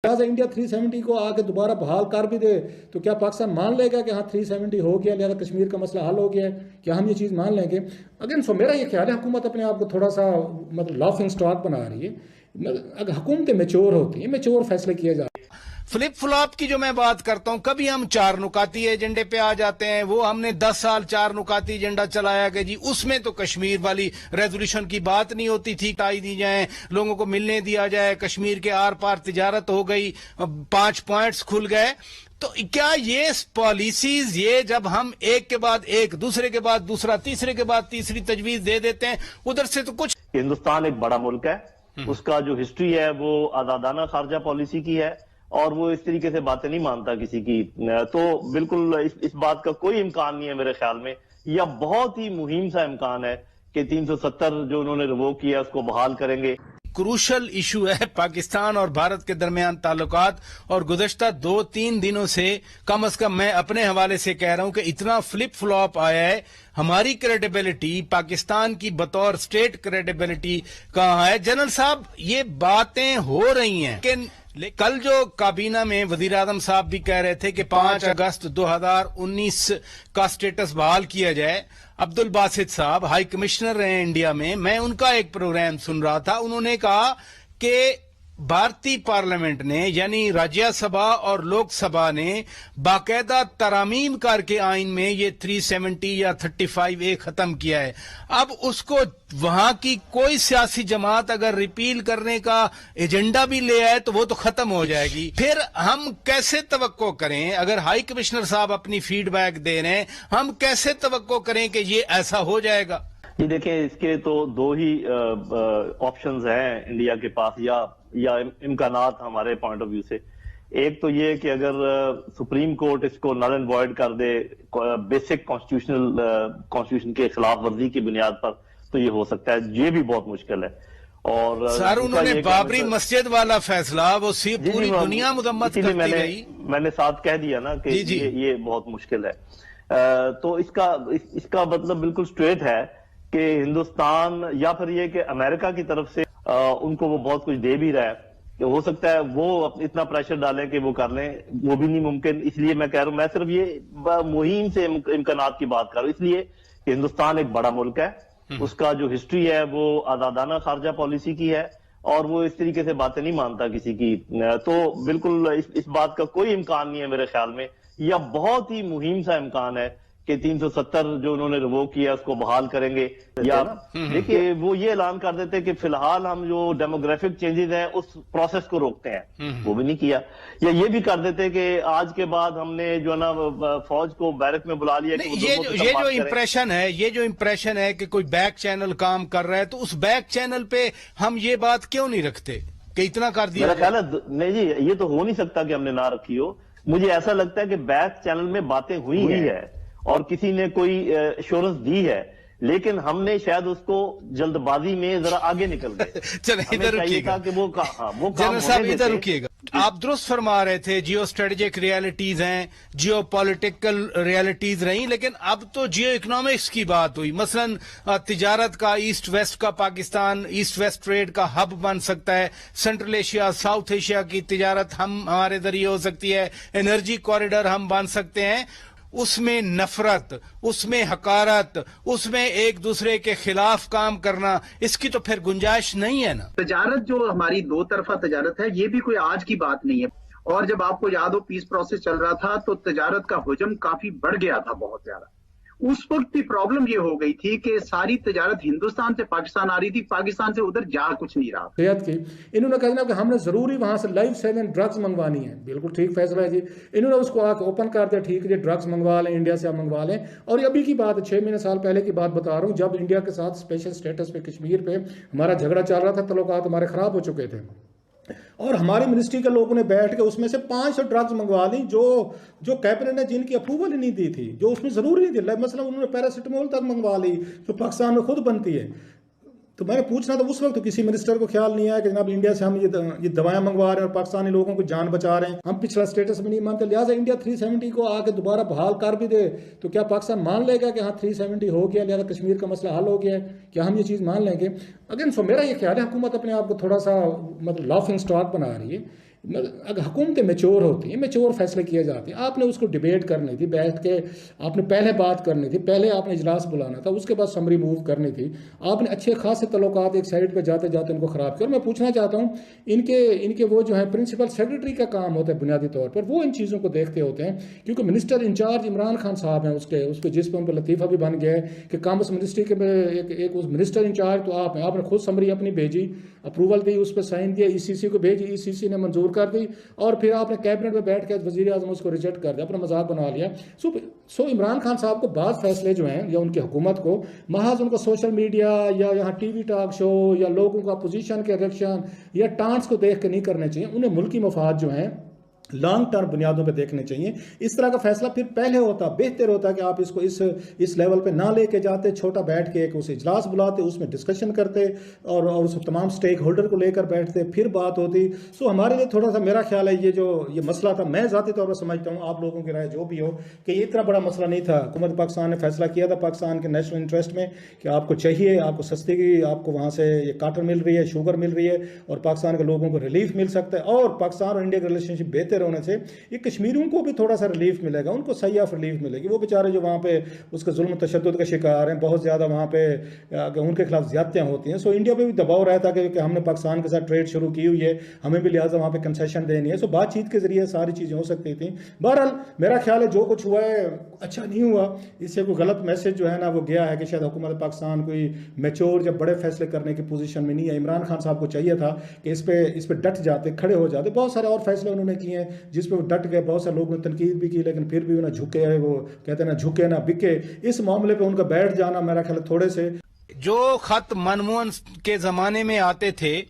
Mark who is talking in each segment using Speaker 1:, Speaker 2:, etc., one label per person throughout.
Speaker 1: لہٰذا انڈیا 370 کو آ کے دوبارہ بحال کر بھی دے تو کیا پاکستان مان لے گا کہ ہاں 370 ہو گیا لہٰذا کشمیر کا مسئلہ حل ہو گیا ہے؟ کیا ہم یہ چیز مان لیں گے؟ اگین میرا یہ خیال ہے حکومت اپنے آپ کو تھوڑا سا مطلب لافنگ اسٹاک بنا رہی ہے. اگر حکومتیں میچور ہوتی ہیں، میچور فیصلے کیے جاتے ہیں.
Speaker 2: فلپ فلاپ کی جو میں بات کرتا ہوں، کبھی ہم 4 نکاتی ایجنڈے پہ آ جاتے ہیں. وہ ہم نے 10 سال 4 نکاتی ایجنڈا چلایا کہ جی اس میں تو کشمیر والی ریزولوشن کی بات نہیں ہوتی تھی. ٹائی دی جائیں، لوگوں کو ملنے دیا جائے، کشمیر کے آر پار تجارت ہو گئی، 5 پوائنٹس کھل گئے. تو کیا یہ پالیسیز، یہ جب ہم ایک کے بعد ایک، دوسرے کے بعد دوسرا، تیسرے کے بعد تیسری تجویز دے دیتے ہیں، ادھر سے تو کچھ.
Speaker 3: ہندوستان ایک بڑا ملک ہے، اس کا جو ہسٹری ہے وہ آزادانہ خارجہ پالیسی کی ہے، اور وہ اس طریقے سے باتیں نہیں مانتا کسی کی. تو بالکل اس بات کا کوئی امکان نہیں ہے میرے خیال میں، یا بہت ہی مہم سا امکان ہے کہ 370 جو انہوں نے ریووک کیا اس کو بحال کریں گے.
Speaker 2: کروشل ایشو ہے پاکستان اور بھارت کے درمیان تعلقات، اور گزشتہ 2-3 دنوں سے کم از کم میں اپنے حوالے سے کہہ رہا ہوں کہ اتنا فلپ فلاپ آیا ہے. ہماری کریڈیبلٹی، پاکستان کی بطور سٹیٹ کریڈیبلٹی کہاں ہے؟ جنرل صاحب یہ باتیں ہو رہی ہیں، لیکن کل جو کابینہ میں وزیر اعظم صاحب بھی کہہ رہے تھے کہ 5 اگست 2019 کا سٹیٹس بحال کیا جائے. عبد الباسط صاحب ہائی کمشنر رہے ہیں انڈیا میں ان کا ایک پروگرام سن رہا تھا. انہوں نے کہا کہ بھارتی پارلیمنٹ نے، یعنی راجیہ سبھا اور لوک سبھا نے باقاعدہ ترامیم کر کے آئین میں یہ 370 یا 35A ختم کیا ہے. اب اس کو وہاں کی کوئی سیاسی جماعت اگر ریپیل کرنے کا ایجنڈا بھی لے آئے تو وہ تو ختم ہو جائے گی. پھر ہم کیسے توقع کریں، اگر ہائی کمشنر صاحب اپنی فیڈ بیک دے رہے ہیں، ہم کیسے توقع کریں کہ یہ ایسا ہو جائے گا؟
Speaker 3: جی دیکھیں، اس کے تو 2 ہی آپشنز ہیں انڈیا کے پاس، یا امکانات ہمارے پوائنٹ آف ویو سے. ایک تو یہ کہ اگر سپریم کورٹ اس کو نل اینڈ وائڈ کر دے بیسک کانسٹیٹیوشن کے خلاف ورزی کی بنیاد پر، تو یہ ہو سکتا ہے. یہ بھی بہت مشکل ہے. اور
Speaker 2: سر انہوں نے بابری مسجد والا فیصلہ وہ پوری دنیا مذمت کرتی گئی.
Speaker 3: میں نے ساتھ کہہ دیا نا کہ یہ بہت مشکل ہے. تو اس کا مطلب بالکل سٹریٹ ہے کہ ہندوستان، یا پھر یہ کہ امریکہ کی طرف سے ان کو وہ بہت کچھ دے بھی رہا ہے، کہ ہو سکتا ہے وہ اتنا پریشر ڈالیں کہ وہ کر لیں. وہ بھی نہیں ممکن. اس لیے میں کہہ رہا ہوں، میں صرف یہ مہم سے امکانات کی بات کر رہا ہوں، اس لیے کہ ہندوستان ایک بڑا ملک ہے، اس کا جو ہسٹری ہے وہ آزادانہ خارجہ پالیسی کی ہے، اور وہ اس طریقے سے باتیں نہیں مانتا کسی کی. تو بالکل اس بات کا کوئی امکان نہیں ہے میرے خیال میں، یا بہت ہی مہم سا امکان ہے کہ 370 جو انہوں نے ریووک کیا اس کو بحال کریں گے. یا دیکھیے وہ یہ اعلان کر دیتے کہ فی الحال ہم جو ڈیموگرافک چینجز ہیں اس پروسیس کو روکتے ہیں، وہ بھی نہیں کیا. یا یہ بھی کر دیتے کہ آج کے بعد ہم نے جو ہے نا فوج کو بیرک میں بلا لیا.
Speaker 2: یہ جو امپریشن ہے کہ کوئی بیک چینل کام کر رہا ہے، تو اس بیک چینل پہ ہم یہ بات کیوں نہیں رکھتے کہ اتنا کر دیا؟
Speaker 3: میرا خیال ہے نہیں جی، یہ تو ہو نہیں سکتا کہ ہم نے نہ رکھی ہو. مجھے ایسا لگتا ہے کہ بیک چینل میں باتیں ہوئی ہے اور کسی نے کوئی ایشورنس دی ہے، لیکن ہم نے شاید اس کو جلد بازی میں ذرا آگے نکل گئے.
Speaker 2: چلیں ادھر رکیے گا جنرل صاحب، ادھر رکیے گا. آپ درست فرما رہے تھے، جیو اسٹریٹجک ریالٹیز ہیں، جیو پولیٹیکل ریالٹیز رہیں، لیکن اب تو جیو اکنامکس کی بات ہوئی. مثلا تجارت کا ایسٹ ویسٹ کا پاکستان ایسٹ ویسٹ ٹریڈ کا ہب بن سکتا ہے. سینٹرل ایشیا، ساؤتھ ایشیا کی تجارت ہمارے ذریعے ہو سکتی ہے. انرجی کوریڈور ہم بن سکتے ہیں. اس میں نفرت، اس میں حقارت، اس میں ایک دوسرے کے خلاف کام کرنا، اس کی تو پھر گنجائش نہیں ہے نا.
Speaker 4: تجارت جو ہماری 2 طرفہ تجارت ہے، یہ بھی کوئی آج کی بات نہیں ہے. اور جب آپ کو یاد ہو پیس پروسیس چل رہا تھا تو تجارت کا حجم کافی بڑھ گیا تھا، بہت زیادہ. اس وقت بھی پرابلم یہ ہو گئی تھی کہ ساری تجارت ہندوستان سے پاکستان آ رہی تھی، پاکستان سے ادھر جا کچھ نہیں رہا.
Speaker 1: صحت کی انہوں نے کہا کہ ہم نے ضروری وہاں سے لائف سیونگ ڈرگز منگوانی ہے. بالکل ٹھیک فیصلہ ہے جی. انہوں نے اس کو آ کے اوپن کر دیا، ٹھیک ہے جی ڈرگز منگوا لیں، انڈیا سے آپ منگوا لیں. اور ابھی کی بات 6 مہینے سال پہلے کی بات بتا رہا ہوں، جب انڈیا کے ساتھ اسپیشل سٹیٹس پہ کشمیر پہ ہمارا جھگڑا چل رہا تھا، تعلقات ہمارے خراب ہو چکے تھے، اور ہماری منسٹری کے لوگوں نے بیٹھ کے اس میں سے 500 ڈرگز منگوا لی جو کیبنٹ نے جن کی اپروول ہی نہیں دی تھی، جو اس میں ضروری نہیں تھی. مثلا انہوں نے پیراسیٹامول تک منگوا لی جو پاکستان میں خود بنتی ہے. تو میں نے پوچھنا تھا اس وقت تو کسی منسٹر کو خیال نہیں آیا کہ جناب انڈیا سے ہم یہ دوائیں منگوا رہے ہیں اور پاکستانی لوگوں کو جان بچا رہے ہیں، ہم پچھلا سٹیٹس میں نہیں مانتے. لہٰذا انڈیا 370 کو آ کے دوبارہ بحال کر بھی دے تو کیا پاکستان مان لے گا کہ ہاں 370 ہو گیا لہٰذا کشمیر کا مسئلہ حل ہو گیا ہے؟ کیا ہم یہ چیز مان لیں گے؟ اگین میرا یہ خیال ہے حکومت اپنے آپ کو تھوڑا سا مطلب لافنگ اسٹاک بنا رہی ہے. اگر حکومتیں میچور ہوتی ہیں، میچور فیصلے کیے جاتے ہیں، آپ نے اس کو ڈیبیٹ کرنی تھی، بیٹھ کے آپ نے پہلے بات کرنی تھی، پہلے آپ نے اجلاس بلانا تھا، اس کے بعد سمری موو کرنی تھی. آپ نے اچھے خاصے تعلقات ایک سائڈ پہ جاتے جاتے ان کو خراب کیا. اور میں پوچھنا چاہتا ہوں ان کے وہ جو ہیں پرنسپل سیکرٹری کا کام ہوتا ہے بنیادی طور پر، وہ ان چیزوں کو دیکھتے ہوتے ہیں، کیونکہ منسٹر انچارج عمران خان صاحب ہیں، اس کے جس پہ ان پہ لطیفہ بھی بن گیا ہے کہ کامرس منسٹری کے ایک منسٹر انچارج تو آپ ہیں، آپ نے خود سمری اپنی بھیجی، اپروول دی، اس پہ سائن دیا، ای سی سی کو بھیجی، ای سی سی نے منظور کر دی، اور پھر آپ نے کیبنٹ میں بیٹھ کے وزیر اعظم اس کو ریجیکٹ کر دیا، اپنا مذاق بنا لیا. سو عمران خان صاحب کو بعض فیصلے جو ہیں یا ان کی حکومت کو محض ان کو سوشل میڈیا یا یہاں ٹی وی ٹاک شو یا لوگوں کا اپوزیشن کے ریئیکشن یا ٹانٹس کو دیکھ کے نہیں کرنے چاہیے. انہیں ملکی مفاد جو ہیں لانگ ٹرم بنیادوں پہ دیکھنے چاہیے. اس طرح کا فیصلہ پھر پہلے ہوتا، بہتر ہوتا کہ آپ اس کو اس لیول پہ نہ لے کے جاتے، چھوٹا بیٹھ کے ایک اسے اجلاس بلاتے، اس میں ڈسکشن کرتے اور اس تمام سٹیک ہولڈر کو لے کر بیٹھتے، پھر بات ہوتی. سو ہمارے لیے تھوڑا سا میرا خیال ہے یہ مسئلہ تھا، میں ذاتی طور پر سمجھتا ہوں، آپ لوگوں کی رائے جو بھی ہو، کہ یہ اتنا بڑا مسئلہ نہیں تھا. حکومت پاکستان نے فیصلہ کیا تھا پاکستان کے نیشنل انٹرسٹ میں کہ آپ کو چاہیے، آپ کو سستی کی، آپ کو وہاں سے یہ کاٹن مل رہی ہے، شوگر مل رہی ہے، اور پاکستان کے لوگوں کو ریلیف مل سکتا ہے، اور پاکستان اور انڈیا کا ریلیشن شپ بہتر ہونے سے یہ کشمیریوں کو بھی تھوڑا سا ریلیف ملے گا، ان کو سیاف ریلیف ملے گی. وہ بیچارے جو وہاں پہ اس کے ظلم و تشدد کا شکار ہیں، بہت زیادہ وہاں پہ ان کے خلاف زیادتیاں ہوتی ہیں. سو انڈیا پہ بھی دباؤ رہتا کہ ہم نے پاکستان کے ساتھ ٹریڈ شروع کی ہوئی ہے، ہمیں بھی لہٰذا وہاں پہ کنسیشن دینی ہے. سو بات چیت کے ذریعے ساری چیزیں ہو سکتی تھیں. بہرحال میرا خیال ہے جو کچھ ہوا ہے اچھا نہیں ہوا، اس سے کوئی غلط میسج جو ہے نا وہ گیا ہے کہ شاید حکومت پاکستان کوئی میچور یا بڑے فیصلے کرنے کی پوزیشن میں نہیں ہے. عمران خان صاحب کو چاہیے تھا کہ اس پہ ڈٹ جاتے، کھڑے ہو جاتے. بہت سارے اور فیصلے انہوں نے کیے ہیں جس پہ وہ ڈٹ گئے، بہت سارے لوگوں نے تنقید بھی کی، لیکن پھر بھی انہیں جھکے ہیں، وہ کہتے ہیں نا جھکے نہ بکے. اس معاملے پہ ان کا بیٹھ جانا میرا خیال تھوڑے سے
Speaker 2: جو خط منموہن کے زمانے میں آتے تھے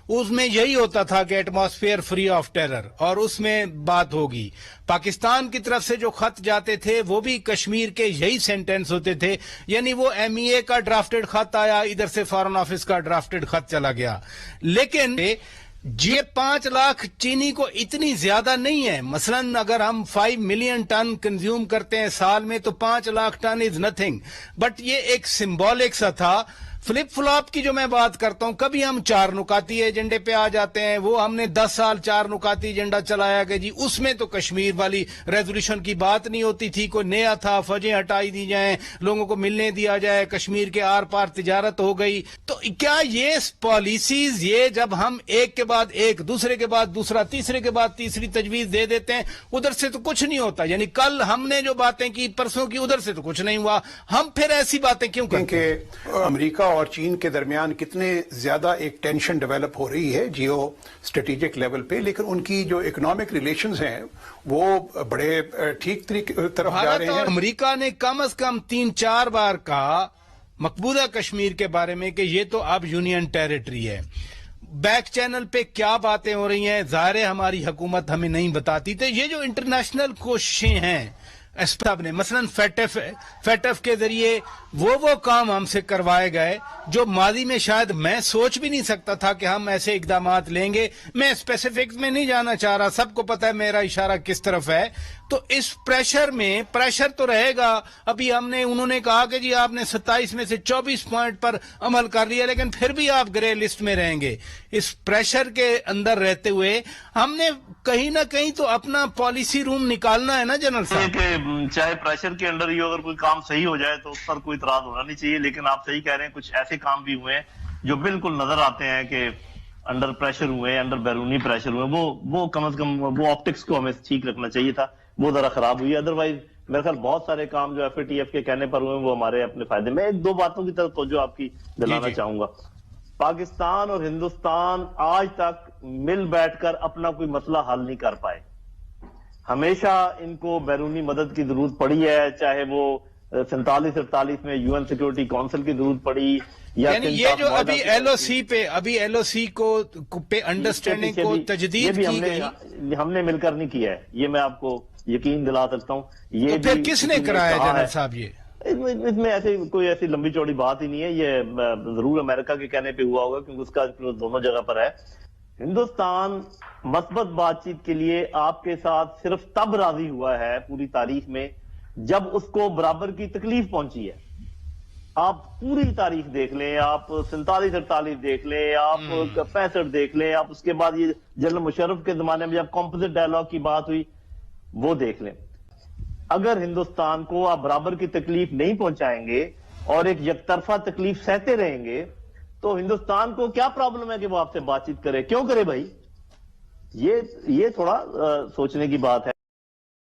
Speaker 2: اس میں یہی ہوتا تھا کہ ایٹماسفیئر فری آف ٹیرر، اور اس میں بات ہوگی. پاکستان کی طرف سے جو خط جاتے تھے وہ بھی کشمیر کے یہی سینٹنس ہوتے تھے، یعنی وہ ایم ای اے کا ڈرافٹڈ خط آیا، ادھر سے فارن آفس کا ڈرافٹڈ خط چلا گیا. لیکن یہ 5 لاکھ چینی کو اتنی زیادہ نہیں ہے. مثلا اگر ہم 5 ملین ٹن کنزیوم کرتے ہیں سال میں تو 5 lakh ton is nothing. But یہ ایک سمبولک سا تھا. فلپ فلاپ کی جو میں بات کرتا ہوں، کبھی ہم 4 نکاتی ایجنڈے پہ آ جاتے ہیں. وہ ہم نے 10 سال 4 نکاتی ایجنڈا چلایا کہ جی اس میں تو کشمیر والی ریزولوشن کی بات نہیں ہوتی تھی، کوئی نیا تھا، فوجیں ہٹائی دی جائیں، لوگوں کو ملنے دیا جائے، کشمیر کے آر پار تجارت ہو گئی. تو کیا یہ پالیسیز یہ جب ہم ایک کے بعد ایک، دوسرے کے بعد دوسرا، تیسرے کے بعد تیسری تجویز دے دیتے ہیں، ادھر سے تو کچھ نہیں ہوتا. یعنی کل ہم نے جو باتیں کی پرسوں کی، ادھر سے تو کچھ نہیں ہوا. ہم پھر ایسی باتیں کیوں کرتے ہیں؟
Speaker 5: کہ امریکہ اور چین کے درمیان کتنے زیادہ ایک ٹینشن ڈیولپ ہو رہی ہے جیو اسٹریٹجک لیول پہ، لیکن ان کی جو اکنامک ریلیشنز ہیں وہ بڑے ٹھیک طرف جا رہے ہیں.
Speaker 2: امریکہ نے کم از کم 3-4 بار کہا مقبوضہ کشمیر کے بارے میں کہ یہ تو اب یونین ٹیریٹری ہے. بیک چینل پہ کیا باتیں ہو رہی ہیں ظاہر ہے ہماری حکومت ہمیں نہیں بتاتی تھے. یہ جو انٹرنیشنل کوششیں ہیں اسپاب نے، مثلا فیٹف کے ذریعے وہ کام ہم سے کروائے گئے جو ماضی میں شاید میں سوچ بھی نہیں سکتا تھا کہ ہم ایسے اقدامات لیں گے. میں اسپیسیفکس میں نہیں جانا چاہ رہا، سب کو پتہ ہے میرا اشارہ کس طرف ہے. تو اس پریشر تو رہے گا. ابھی انہوں نے کہا کہ جی آپ نے 27 میں سے 24 پوائنٹ پر عمل کر لیا، لیکن پھر بھی آپ گرے لسٹ میں رہیں گے. اس پریشر کے اندر رہتے ہوئے ہم نے کہیں نہ کہیں تو اپنا پالیسی روم نکالنا ہے نا جنرل صاحب.
Speaker 3: چاہے پریشر کے اندر ہی اگر کوئی کام صحیح ہو جائے تو اس پر کوئی اعتراض ہونا نہیں چاہیے. لیکن آپ صحیح کہہ رہے ہیں، کچھ ایسے کام بھی ہوئے ہیں جو بالکل نظر آتے ہیں کہ انڈر پریشر ہوئے، انڈر بیرونی پریشر ہوئے. وہ کم از کم وہ آپٹکس کو ہمیں ٹھیک رکھنا چاہیے تھا، وہ ذرا خراب ہوئی. ادروائز میرے خیال بہت سارے کام جو ایف اے ٹی ایف کے کہنے پر ہوئے وہ ہمارے اپنے فائدے میں. 1-2 باتوں کی طرف توجہ آپ کی دلانا چاہوں گا. پاکستان اور ہندوستان آج تک مل بیٹھ کر اپنا کوئی مسئلہ حل نہیں کر پائے. ہمیشہ ان کو بیرونی مدد کی ضرورت پڑی ہے، چاہے وہ 47-48 میں یو این سیکورٹی کونسل کی ضرورت پڑی،
Speaker 2: یعنی یہ جو ابھی ایل او سی کو پہ انڈرسٹینڈنگ کو تجدید کی گئی،
Speaker 3: ہم نے مل کر نہیں کیا ہے، یہ میں آپ کو یقین دلا سکتا ہوں. یہ
Speaker 2: پھر کس نے کرایا جنرل صاحب؟ یہ
Speaker 3: اس میں کوئی ایسی لمبی چوڑی بات ہی نہیں ہے. یہ ضرور امریکہ کے کہنے پہ ہوا ہوگا کیونکہ اس کا دونوں جگہ پر ہے. ہندوستان مثبت بات چیت کے لیے آپ کے ساتھ صرف تب راضی ہوا ہے پوری تاریخ میں جب اس کو برابر کی تکلیف پہنچی ہے. آپ پوری تاریخ دیکھ لیں، آپ 47-48 دیکھ لیں، آپ 65 دیکھ لیں، آپ اس کے بعد یہ جنرل مشرف کے زمانے میں جب کمپوزٹ ڈائلاگ کی بات ہوئی وہ دیکھ لیں. اگر ہندوستان کو آپ برابر کی تکلیف نہیں پہنچائیں گے اور ایک یک طرفہ تکلیف سہتے رہیں گے تو ہندوستان کو کیا پرابلم ہے کہ وہ آپ سے بات چیت کرے؟ کیوں کرے بھائی؟ یہ تھوڑا سوچنے کی بات ہے.